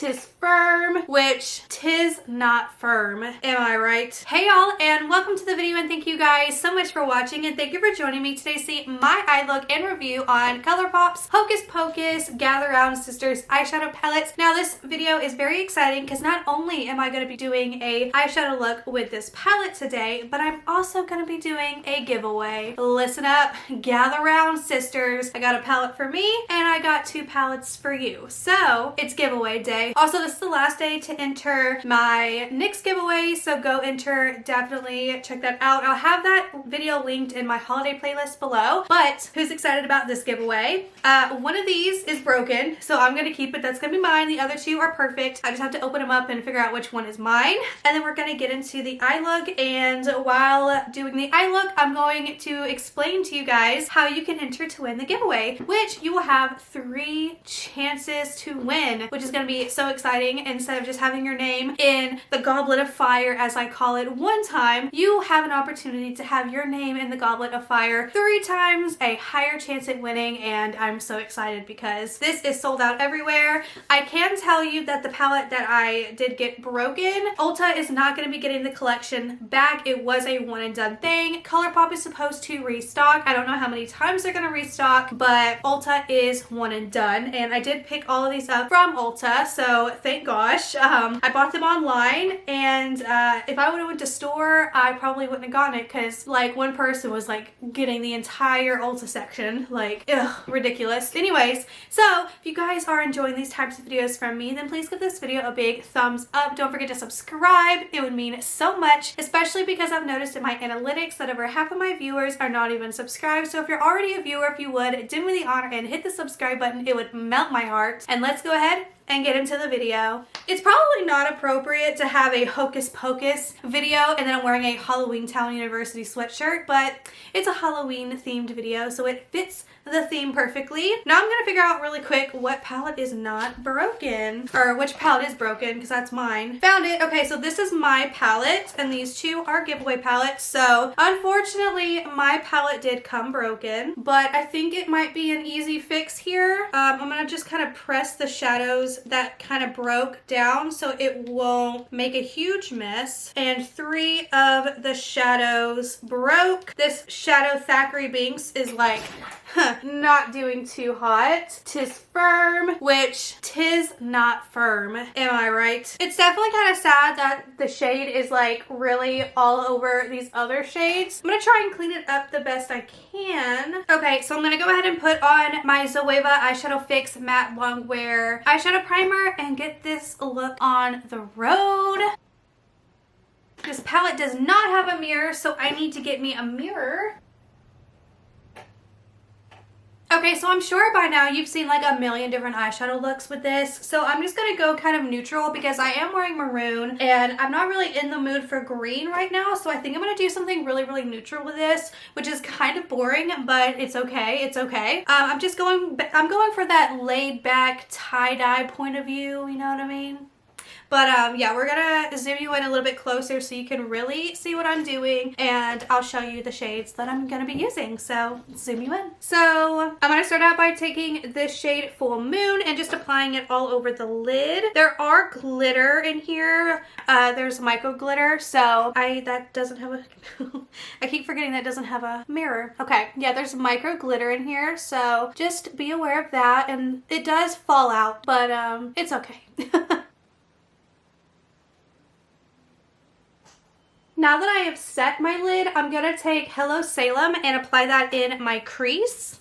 'tis firm, which 'tis not firm. Am I right? Hey y'all, and welcome to the video, and thank you guys so much for watching, and thank you for joining me today to see my eye look and review on Colourpop's Hocus Pocus Gather Round Sisters eyeshadow palettes. Now this video is very exciting because not only am I going to be doing a eyeshadow look with this palette today, but I'm also going to be doing a giveaway. Listen up, Gather Round Sisters. I got a palette for me and I got 2 palettes for you. So it's giveaway day. Also, this is the last day to enter my NYX giveaway, so go enter. Definitely check that out. I'll have that video linked in my holiday playlist below. But who's excited about this giveaway? One of these is broken, so I'm gonna keep it. That's gonna be mine. The other 2 are perfect. I just have to open them up and figure out which one is mine. And then we're gonna get into the eye look, and while doing the eye look, I'm going to explain to you guys how you can enter to win the giveaway, which you will have 3 chances to win, which is going to be so exciting. Instead of just having your name in the goblet of fire, as I call it, one time, you have an opportunity to have your name in the goblet of fire 3 times, a higher chance at winning, and I'm so excited because this is sold out everywhere. I can tell you that the palette that I did get broken, Ulta is not going to be getting the collection back. It was a one and done thing. Colourpop is supposed to restock. I don't know how many times they're going to restock, but Ulta is one and done, and I did pick all of these up from Ulta, so thank gosh. I bought them online, and if I would have went to store, I probably wouldn't have gotten it because like one person was like getting the entire Ulta section. Like, ugh, ridiculous. Anyways, so if you guys are enjoying these types of videos from me, then please give this video a big thumbs up. Don't forget to subscribe. It would mean so much, especially because I've noticed in my analytics that over half of my viewers are not even subscribed. So if you're already a viewer, if you would do me the honor and hit the subscribe button, it would melt my heart. And let's go ahead and get into the video. It's probably not appropriate to have a Hocus Pocus video and then I'm wearing a Halloween Town University sweatshirt, but it's a Halloween themed video, so it fits the theme perfectly. Now I'm gonna figure out really quick what palette is not broken, or which palette is broken, because that's mine. Found it. Okay, so this is my palette and these 2 are giveaway palettes. So unfortunately my palette did come broken, but I think it might be an easy fix here. I'm gonna just kind of press the shadows that kind of broke down so it won't make a huge mess. And 3 of the shadows broke. This shadow Thackeray Binks is like not doing too hot. 'Tis firm, which 'tis not firm. Am I right? It's definitely kind of sad that the shade is like really all over these other shades. I'm gonna try and clean it up the best I can. Okay, so I'm gonna go ahead and put on my Zoeva Eyeshadow Fix Matte Longwear eyeshadow primer and get this look on the road. This palette does not have a mirror, so I need to get me a mirror. Okay, so I'm sure by now you've seen like a million different eyeshadow looks with this, so I'm just gonna go kind of neutral because I am wearing maroon and I'm not really in the mood for green right now, so I think I'm gonna do something really, really neutral with this, which is kind of boring, but it's okay, it's okay. I'm going for that laid back tie-dye point of view, you know what I mean? But yeah, we're gonna zoom you in a little bit closer so you can really see what I'm doing, and I'll show you the shades that I'm gonna be using. So zoom you in. So I'm gonna start out by taking this shade Full Moon and just applying it all over the lid. There are glitter in here. There's micro glitter, so that doesn't have a I keep forgetting that doesn't have a mirror. Okay, yeah, there's micro glitter in here, so just be aware of that, and it does fall out, but it's okay. Now that I have set my lid, I'm going to take Hello Salem and apply that in my crease.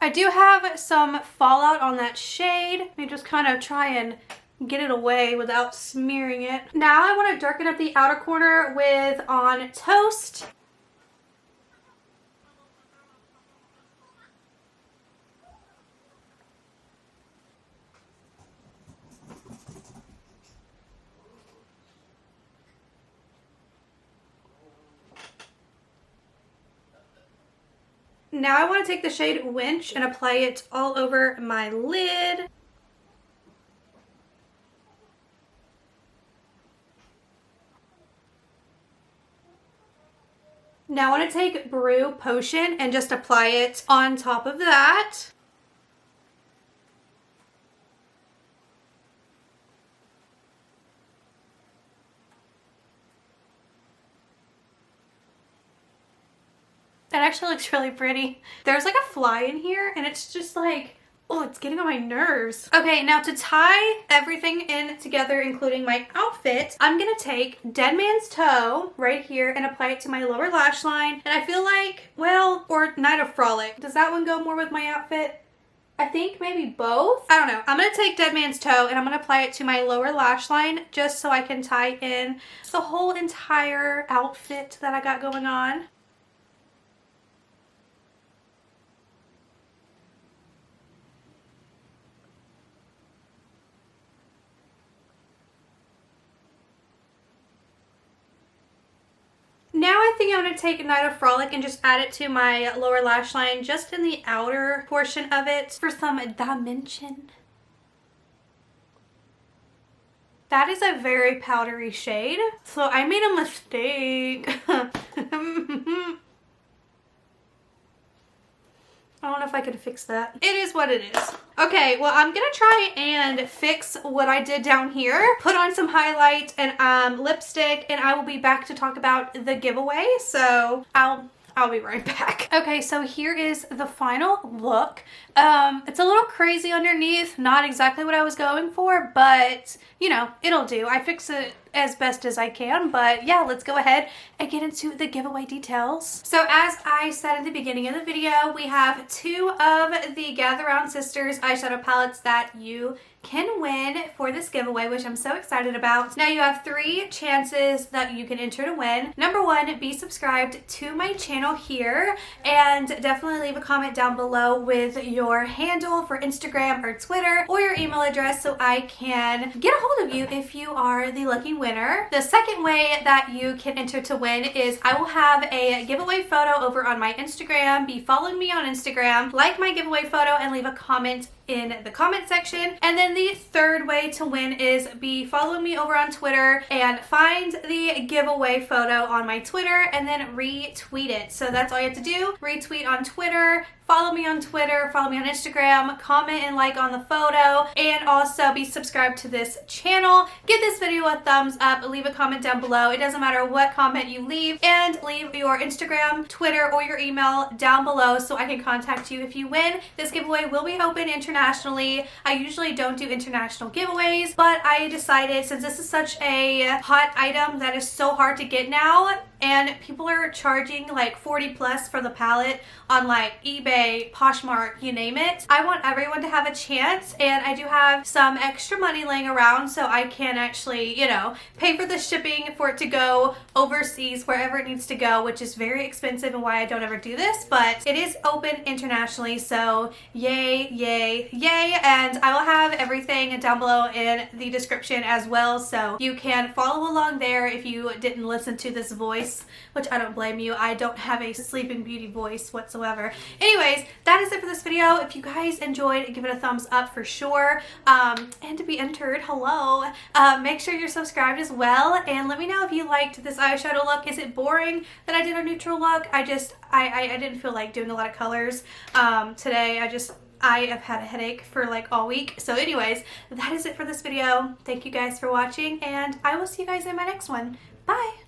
I do have some fallout on that shade. Let me just kind of try and get it away without smearing it. Now I want to darken up the outer corner with On Toast. Now I want to take the shade Winch and apply it all over my lid. Now I want to take Brew Potion and just apply it on top of that. That actually looks really pretty. There's like a fly in here and it's just like, oh, it's getting on my nerves. Okay, now to tie everything in together, including my outfit, I'm gonna take Dead Man's Toe right here and apply it to my lower lash line. And I feel like, well, or Night of Frolic. Does that one go more with my outfit? I think maybe both. I don't know. I'm gonna take Dead Man's Toe and I'm gonna apply it to my lower lash line just so I can tie in the whole entire outfit that I got going on. Now I think I'm going to take Night of Frolic and just add it to my lower lash line, just in the outer portion of it for some dimension. That is a very powdery shade, so I made a mistake. I don't know if I could fix that. It is what it is. Okay, well, I'm gonna try and fix what I did down here. Put on some highlight and lipstick, and I will be back to talk about the giveaway. So I'll be right back. Okay, so here is the final look. It's a little crazy underneath, not exactly what I was going for, but you know, it'll do. I fix it as best as I can, but yeah, let's go ahead and get into the giveaway details. So as I said at the beginning of the video, we have 2 of the Gather Round Sisters eyeshadow palettes that you can win for this giveaway, which I'm so excited about. Now you have 3 chances that you can enter to win. Number 1, be subscribed to my channel here, and definitely leave a comment down below with your handle for Instagram or Twitter or your email address so I can get a hold of you if you are the lucky winner. The second way that you can enter to win is I will have a giveaway photo over on my Instagram. Be following me on Instagram, like my giveaway photo, and leave a comment in the comment section. And then the third way to win is be following me over on Twitter and find the giveaway photo on my Twitter and then retweet it. So that's all you have to do. Retweet on Twitter, follow me on Twitter, follow me on Instagram, comment and like on the photo, and also be subscribed to this channel. Give this video a thumbs up, leave a comment down below. It doesn't matter what comment you leave, and leave your Instagram, Twitter, or your email down below so I can contact you if you win. This giveaway will be open internationally. I usually don't do international giveaways, but I decided since this is such a hot item that is so hard to get now, and people are charging like 40 plus for the palette on like eBay, Poshmark, you name it. I want everyone to have a chance, and I do have some extra money laying around so I can actually, you know, pay for the shipping for it to go overseas wherever it needs to go, which is very expensive and why I don't ever do this, but it is open internationally, so yay, yay, yay. And I will have everything down below in the description as well, so you can follow along there if you didn't listen to this voice, which I don't blame you. I don't have a Sleeping Beauty voice whatsoever. Anyways, that is it for this video. If you guys enjoyed, give it a thumbs up for sure. And to be entered, hello, make sure you're subscribed as well, and let me know if you liked this eyeshadow look. Is it boring that I did a neutral look? I didn't feel like doing a lot of colors today. I have had a headache for like all week. So anyways, that is it for this video. Thank you guys for watching, and I will see you guys in my next one. Bye!